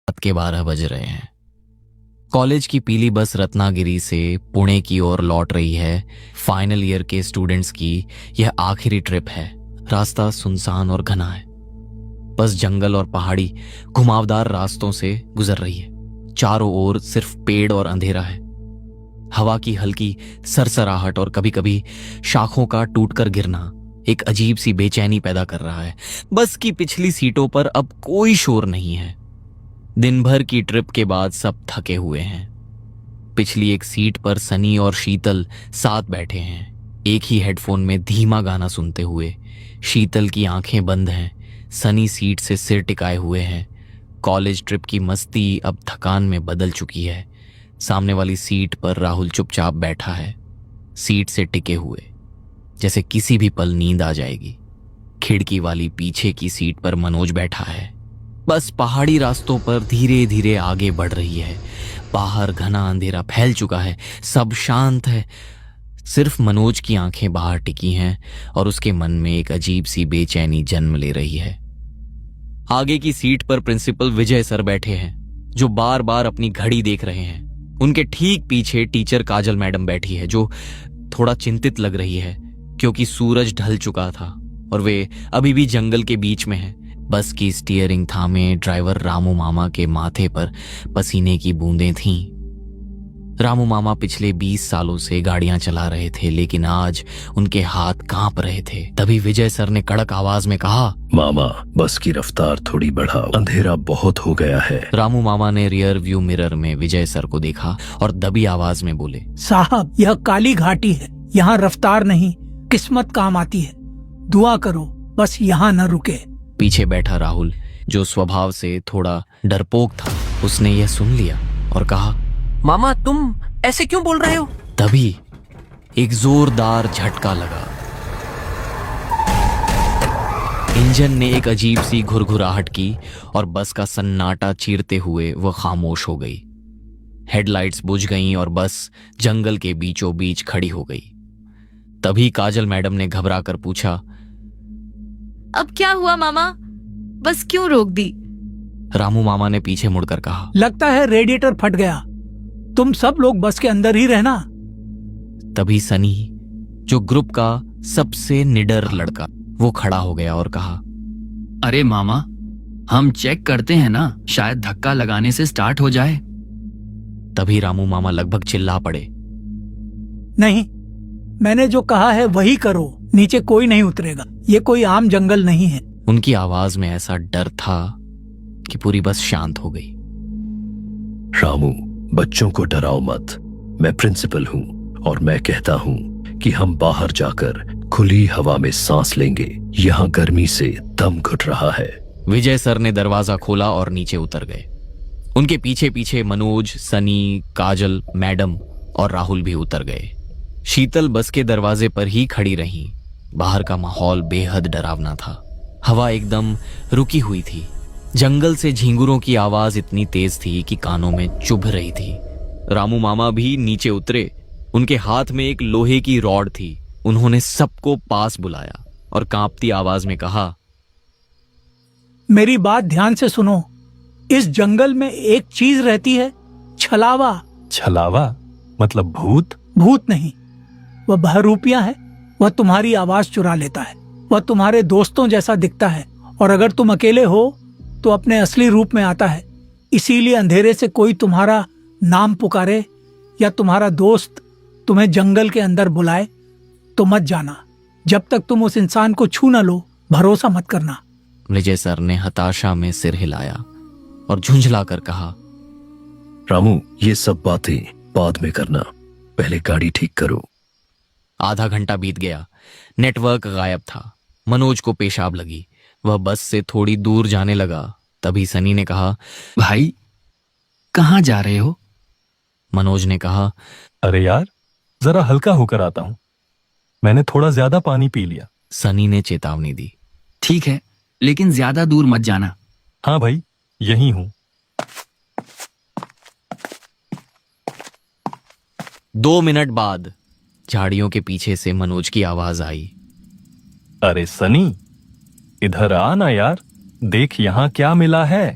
रात के 12 बज रहे हैं। कॉलेज की पीली बस रत्नागिरी से पुणे की ओर लौट रही है। फाइनल ईयर के स्टूडेंट्स की यह आखिरी ट्रिप है। रास्ता सुनसान और घना है। बस जंगल और पहाड़ी घुमावदार रास्तों से गुजर रही है। चारों ओर सिर्फ पेड़ और अंधेरा है। हवा की हल्की सरसराहट और कभी कभी शाखों का टूटकर गिरना एक अजीब सी बेचैनी पैदा कर रहा है। बस की पिछली सीटों पर अब कोई शोर नहीं है। दिन भर की ट्रिप के बाद सब थके हुए हैं। पिछली एक सीट पर सनी और शीतल साथ बैठे हैं, एक ही हेडफोन में धीमा गाना सुनते हुए। शीतल की आंखें बंद हैं, सनी सीट से सिर टिकाए हुए हैं। कॉलेज ट्रिप की मस्ती अब थकान में बदल चुकी है। सामने वाली सीट पर राहुल चुपचाप बैठा है, सीट से टिके हुए, जैसे किसी भी पल नींद आ जाएगी। खिड़की वाली पीछे की सीट पर मनोज बैठा है। बस पहाड़ी रास्तों पर धीरे धीरे आगे बढ़ रही है। बाहर घना अंधेरा फैल चुका है, सब शांत है। सिर्फ मनोज की आंखें बाहर टिकी हैं और उसके मन में एक अजीब सी बेचैनी जन्म ले रही है। आगे की सीट पर प्रिंसिपल विजय सर बैठे हैं, जो बार बार अपनी घड़ी देख रहे हैं। उनके ठीक पीछे टीचर काजल मैडम बैठी है, जो थोड़ा चिंतित लग रही है क्योंकि सूरज ढल चुका था और वे अभी भी जंगल के बीच में हैं। बस की स्टीयरिंग थामे ड्राइवर रामू मामा के माथे पर पसीने की बूंदें थीं। रामू मामा पिछले 20 सालों से गाड़ियां चला रहे थे, लेकिन आज उनके हाथ कांप रहे थे। तभी विजय सर ने कड़क आवाज में कहा, मामा बस की रफ्तार थोड़ी बढ़ाओ, अंधेरा बहुत हो गया है। रामू मामा ने रियर व्यू मिरर में विजय सर को देखा और दबी आवाज में बोले, साहब यह काली घाटी है, यहाँ रफ्तार नहीं किस्मत काम आती है। दुआ करो बस यहाँ न रुके। पीछे बैठा राहुल, जो स्वभाव से थोड़ा डरपोक था, उसने यह सुन लिया और कहा, मामा तुम ऐसे क्यों बोल रहे हो? तभी एक जोरदार झटका लगा। इंजन ने एक अजीब सी घुरघुराहट की और बस का सन्नाटा चीरते हुए वह खामोश हो गई। हेडलाइट्स बुझ गईं और बस जंगल के बीचों बीच खड़ी हो गई। तभी काजल मैडम ने घबरा कर पूछा, अब क्या हुआ मामा? बस क्यों रोक दी? रामू मामा ने पीछे मुड़कर कहा, लगता है रेडिएटर फट गया। तुम सब लोग बस के अंदर ही रहना। तभी सनी, जो ग्रुप का सबसे निडर लड़का, वो खड़ा हो गया और कहा, अरे मामा हम चेक करते हैं ना, शायद धक्का लगाने से स्टार्ट हो जाए। तभी रामू मामा लगभग चिल्ला पड़े, नहीं, मैंने जो कहा है वही करो, नीचे कोई नहीं उतरेगा। ये कोई आम जंगल नहीं है। उनकी आवाज में ऐसा डर था कि पूरी बस शांत हो गई। रामू बच्चों को डराओ मत, मैं प्रिंसिपल हूँ और मैं कहता हूँ कि हम बाहर जाकर खुली हवा में सांस लेंगे। यहाँ गर्मी से दम घुट रहा है। विजय सर ने दरवाजा खोला और नीचे उतर गए। उनके पीछे पीछे मनोज, सनी, काजल मैडम और राहुल भी उतर गए। शीतल बस के दरवाजे पर ही खड़ी रही। बाहर का माहौल बेहद डरावना था। हवा एकदम रुकी हुई थी। जंगल से झींगुरों की आवाज इतनी तेज थी कि कानों में चुभ रही थी। रामू मामा भी नीचे उतरे। उनके हाथ में एक लोहे की रॉड थी। उन्होंने सबको पास बुलाया और कांपती आवाज में कहा, मेरी बात ध्यान से सुनो। इस जंगल में एक चीज रहती है, छलावा। छलावा मतलब भूत? भूत नहीं, वह बहरूपिया है। वह तुम्हारी आवाज चुरा लेता है। वह तुम्हारे दोस्तों जैसा दिखता है और अगर तुम अकेले हो तो अपने असली रूप में आता है। इसीलिए अंधेरे से कोई तुम्हारा नाम पुकारे या तुम्हारा दोस्त तुम्हें जंगल के अंदर बुलाए तो मत जाना। जब तक तुम उस इंसान को छू न लो, भरोसा मत करना। विजय सर ने हताशा में सिर हिलाया और झुंझलाकर कहा, रामू ये सब बातें बाद में करना, पहले गाड़ी ठीक करो। आधा घंटा बीत गया। नेटवर्क गायब था। मनोज को पेशाब लगी। वह बस से थोड़ी दूर जाने लगा। तभी सनी ने कहा, भाई कहाँ जा रहे हो? मनोज ने कहा, अरे यार जरा हल्का होकर आता हूं, मैंने थोड़ा ज्यादा पानी पी लिया। सनी ने चेतावनी दी। ठीक है, लेकिन ज्यादा दूर मत जाना। हाँ भाई यहीं हूं। 2 मिनट बाद झाड़ियों के पीछे से मनोज की आवाज आई, अरे सनी इधर आ ना यार, देख यहाँ क्या मिला है।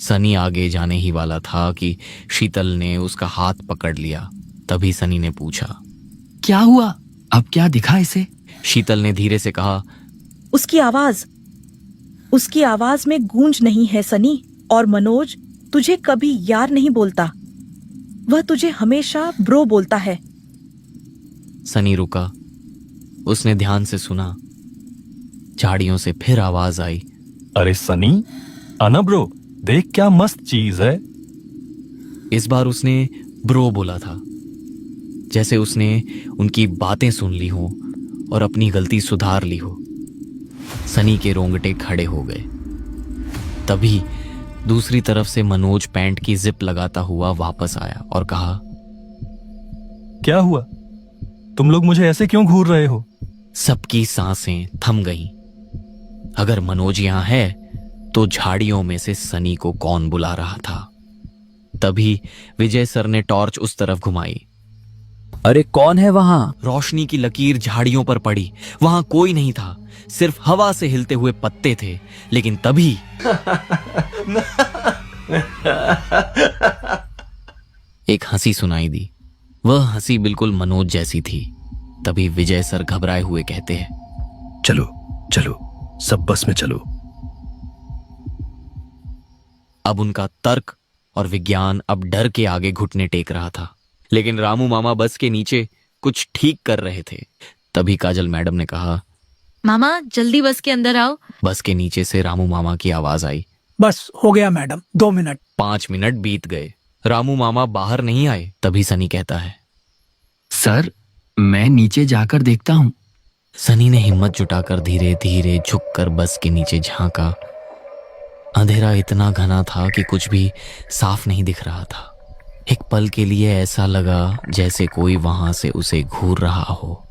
सनी आगे जाने ही वाला था कि शीतल ने उसका हाथ पकड़ लिया। तभी सनी ने पूछा, क्या हुआ? अब क्या दिखा इसे? शीतल ने धीरे से कहा, उसकी आवाज में गूंज नहीं है सनी। और मनोज तुझे कभी यार नहीं बोलता, वह तुझे हमेशा ब्रो बोलता है। सनी रुका। उसने ध्यान से सुना। झाड़ियों से फिर आवाज आई, अरे सनी, आना ब्रो, देख क्या मस्त चीज है। इस बार उसने ब्रो बोला था, जैसे उसने उनकी बातें सुन ली हो और अपनी गलती सुधार ली हो। सनी के रोंगटे खड़े हो गए। तभी दूसरी तरफ से मनोज पैंट की जिप लगाता हुआ वापस आया और कहा, क्या हुआ? तुम लोग मुझे ऐसे क्यों घूर रहे हो? सबकी सांसें थम गईं। अगर मनोज यहां है तो झाड़ियों में से सनी को कौन बुला रहा था? तभी विजय सर ने टॉर्च उस तरफ घुमाई। अरे कौन है वहां? रोशनी की लकीर झाड़ियों पर पड़ी। वहां कोई नहीं था, सिर्फ हवा से हिलते हुए पत्ते थे। लेकिन तभी एक हंसी सुनाई दी। वह हंसी बिल्कुल मनोज जैसी थी। तभी विजय सर घबराए हुए कहते हैं, चलो चलो, सब बस में चलो। अब उनका तर्क और विज्ञान अब डर के आगे घुटने टेक रहा था। लेकिन रामू मामा बस के नीचे कुछ ठीक कर रहे थे। तभी काजल मैडम ने कहा, मामा जल्दी बस के अंदर आओ। बस के नीचे से रामू मामा की आवाज आई। बस हो गया मैडम, 2 मिनट। 5 मिनट बीत गए, रामू मामा बाहर नहीं आए। तभी सनी कहता है, सर, मैं नीचे जाकर देखता हूँ। सनी ने हिम्मत जुटाकर धीरे धीरे झुककर बस के नीचे झांका। अंधेरा इतना घना था कि कुछ भी साफ नहीं दिख रहा था। एक पल के लिए ऐसा लगा जैसे कोई वहां से उसे घूर रहा हो।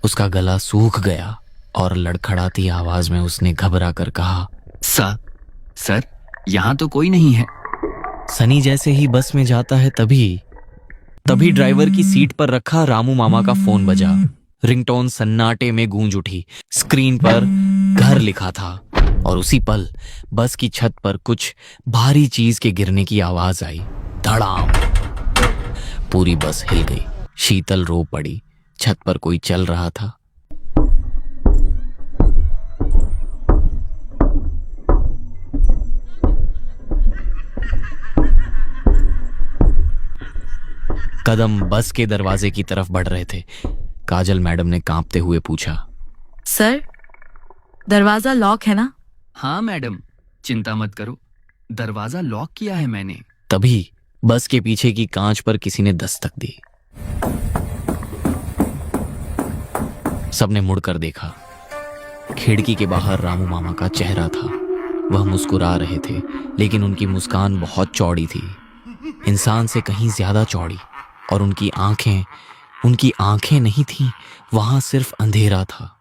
उसका गला सूख गया और लड़खड़ाती आवाज में उसने घबरा कर कहा, सर, यहाँ तो कोई नहीं है। सनी जैसे ही बस में जाता है तभी ड्राइवर की सीट पर रखा रामू मामा का फोन बजा। रिंगटोन सन्नाटे में गूंज उठी। स्क्रीन पर घर लिखा था और उसी पल बस की छत पर कुछ भारी चीज के गिरने की आवाज आई। धड़ाम! पूरी बस हिल गई। शीतल रो पड़ी। छत पर कोई चल रहा था। कदम बस के दरवाजे की तरफ बढ़ रहे थे। काजल मैडम ने कांपते हुए पूछा, सर, दरवाजा लॉक है ना? हाँ मैडम, चिंता मत करो, दरवाजा लॉक किया है मैंने। तभी बस के पीछे की कांच पर किसी ने दस्तक दी। सबने मुड़कर देखा। खिड़की के बाहर रामू मामा का चेहरा था। वह मुस्कुरा रहे थे, लेकिन उनकी मुस्कान बहुत चौड़ी थी, इंसान से कहीं ज्यादा चौड़ी। और उनकी आंखें नहीं थीं, वहां सिर्फ अंधेरा था।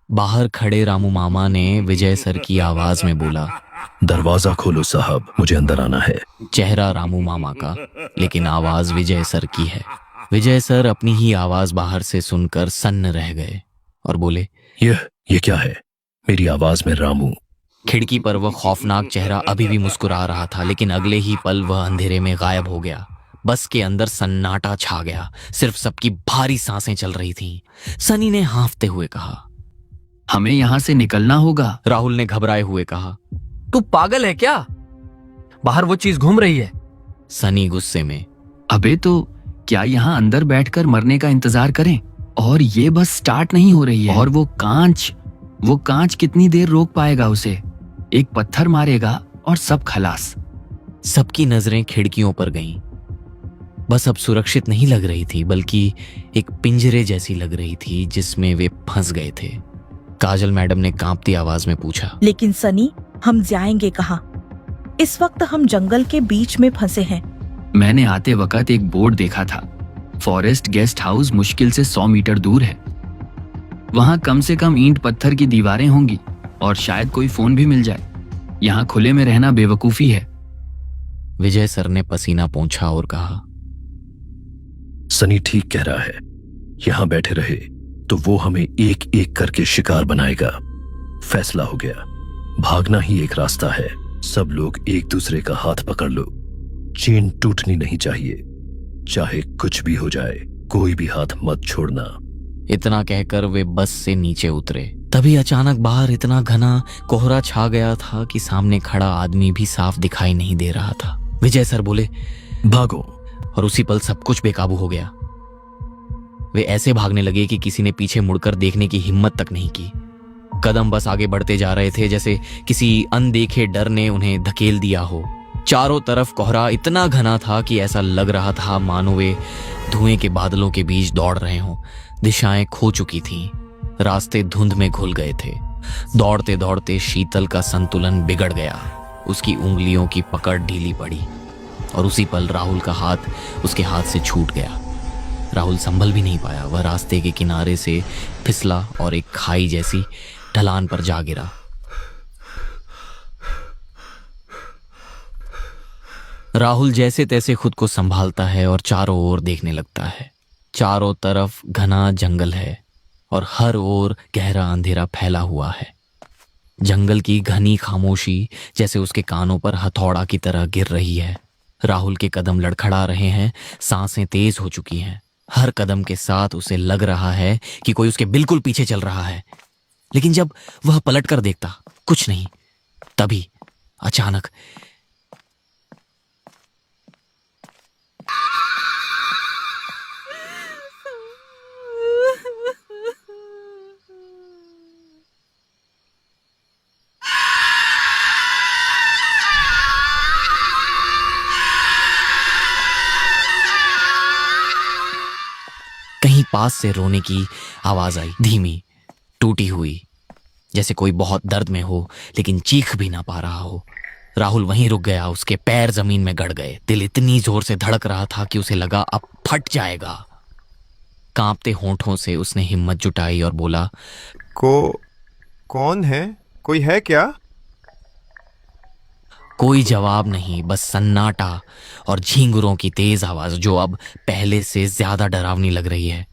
बाहर खड़े रामू मामा ने विजय सर की आवाज में बोला, दरवाजा खोलो साहब, मुझे अंदर आना है। चेहरा रामू मामा का, लेकिन आवाज विजय सर की है। विजय सर अपनी ही आवाज बाहर से सुनकर सन्न रह गए और बोले, ये क्या है? मेरी आवाज में रामू। खिड़की पर वह खौफनाक चेहरा अभी भी मुस्कुरा रहा था, लेकिन अगले ही पल वह अंधेरे में गायब हो गया। बस के अंदर सन्नाटा छा गया। सिर्फ सबकी भारी सांसें चल रही थीं। सनी ने हांफते हुए कहा, हमें यहाँ से निकलना होगा। राहुल ने घबराए हुए कहा, तू पागल है क्या? बाहर वो चीज घूम रही है। सनी गुस्से में, अबे तो क्या यहाँ अंदर बैठकर मरने का इंतजार करें? और ये बस स्टार्ट नहीं हो रही है। और वो कांच कितनी देर रोक पाएगा उसे? एक पत्थर मारेगा और सब खलास। सबकी नजरें खिड़कियों पर गईं। बस अब सुरक्षित नहीं लग रही थी, बल्कि एक पिंजरे जैसी लग रही थी जिसमें वे फंस गए थे। काजल मैडम ने कांपती आवाज में पूछा, लेकिन सनी, हम जाएंगे कहाँ? इस वक्त हम जंगल के बीच में फंसे हैं। मैंने आते वक्त एक बोर्ड देखा था, फॉरेस्ट गेस्ट हाउस मुश्किल से 100 मीटर दूर है। वहां कम से कम ईंट पत्थर की दीवारें होंगी और शायद कोई फोन भी मिल जाए। यहाँ खुले में रहना बेवकूफी है। विजय सर ने पसीना पोंछा और कहा, सनी ठीक कह रहा है। यहां बैठे रहे तो वो हमें एक एक करके शिकार बनाएगा। फैसला हो गया, भागना ही एक रास्ता है। सब लोग एक दूसरे का हाथ पकड़ लो। चेन टूटनी नहीं चाहिए, चाहे कुछ भी हो जाए, कोई भी हाथ मत छोड़ना। इतना कहकर वे बस से नीचे उतरे। तभी अचानक बाहर इतना घना कोहरा छा गया था कि सामने खड़ा आदमी भी साफ दिखाई नहीं दे रहा था। विजय सर बोले, भागो। और उसी पल सब कुछ बेकाबू हो गया। वे ऐसे भागने लगे कि किसी ने पीछे मुड़कर देखने की हिम्मत तक नहीं की। कदम बस आगे बढ़ते जा रहे थे जैसे किसी अनदेखे डर ने उन्हें धकेल दिया हो। चारों तरफ कोहरा इतना घना था कि ऐसा लग रहा था मानो वे धुएं के बादलों के बीच दौड़ रहे हों। दिशाएं खो चुकी थीं, रास्ते धुंध में घुल गए थे। दौड़ते दौड़ते शीतल का संतुलन बिगड़ गया। उसकी उंगलियों की पकड़ ढीली पड़ी और उसी पल राहुल का हाथ उसके हाथ से छूट गया। राहुल संभल भी नहीं पाया। वह रास्ते के किनारे से फिसला और एक खाई जैसी ढलान पर जा गिरा। राहुल जैसे तैसे खुद को संभालता है और चारों ओर देखने लगता है। चारों तरफ घना जंगल है और हर ओर गहरा अंधेरा फैला हुआ है। जंगल की घनी खामोशी जैसे उसके कानों पर हथौड़ा की तरह गिर रही है। राहुल के कदम लड़खड़ा रहे हैं, सांसें तेज हो चुकी हैं। हर कदम के साथ उसे लग रहा है कि कोई उसके बिल्कुल पीछे चल रहा है। लेकिन जब वह पलटकर देखता, कुछ नहीं। तभी अचानक कहीं पास से रोने की आवाज आई, धीमी, टूटी हुई, जैसे कोई बहुत दर्द में हो लेकिन चीख भी ना पा रहा हो। राहुल वहीं रुक गया। उसके पैर जमीन में गड़ गए। दिल इतनी जोर से धड़क रहा था कि उसे लगा अब फट जाएगा। कांपते होंठों से उसने हिम्मत जुटाई और बोला, कौन है? कोई है क्या? कोई जवाब नहीं, बस सन्नाटा और झींगुरों की तेज आवाज जो अब पहले से ज्यादा डरावनी लग रही है।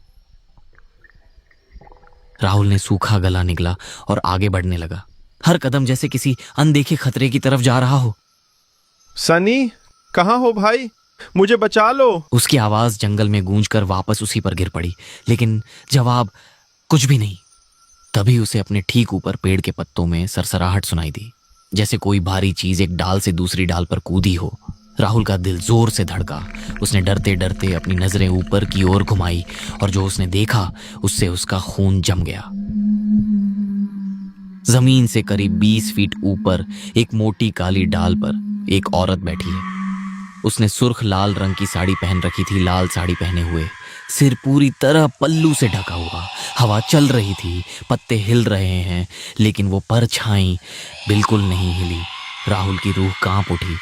राहुल ने सूखा गला निगला और आगे बढ़ने लगा। हर कदम जैसे किसी अनदेखे खतरे की तरफ जा रहा हो। सनी, कहाँ हो भाई? मुझे बचा लो। उसकी आवाज जंगल में गूंजकर वापस उसी पर गिर पड़ी, लेकिन जवाब कुछ भी नहीं। तभी उसे अपने ठीक ऊपर पेड़ के पत्तों में सरसराहट सुनाई दी, जैसे कोई भारी चीज एक डाल से दूसरी डाल पर कूदी हो। राहुल का दिल जोर से धड़का। उसने डरते डरते अपनी नजरें ऊपर की ओर घुमाई और जो उसने देखा उससे उसका खून जम गया। जमीन से करीब 20 फीट ऊपर एक मोटी काली डाल पर एक औरत बैठी है। उसने सुर्ख लाल रंग की साड़ी पहन रखी थी, लाल साड़ी पहने हुए, सिर पूरी तरह पल्लू से ढका हुआ। हवा चल रही थी, पत्ते हिल रहे हैं, लेकिन वो परछाई बिल्कुल नहीं हिली। राहुल की रूह कांप उठी।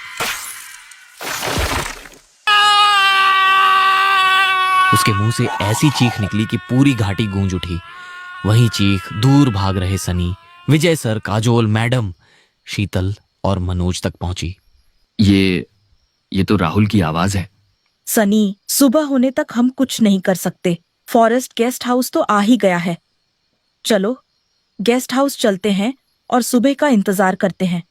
उसके मुंह से ऐसी चीख निकली कि पूरी घाटी गूंज उठी। वही चीख दूर भाग रहे सनी, विजय सर, काजोल मैडम, शीतल और मनोज तक पहुंची। ये तो राहुल की आवाज है। सनी, सुबह होने तक हम कुछ नहीं कर सकते। फॉरेस्ट गेस्ट हाउस तो आ ही गया है। चलो गेस्ट हाउस चलते हैं और सुबह का इंतजार करते हैं।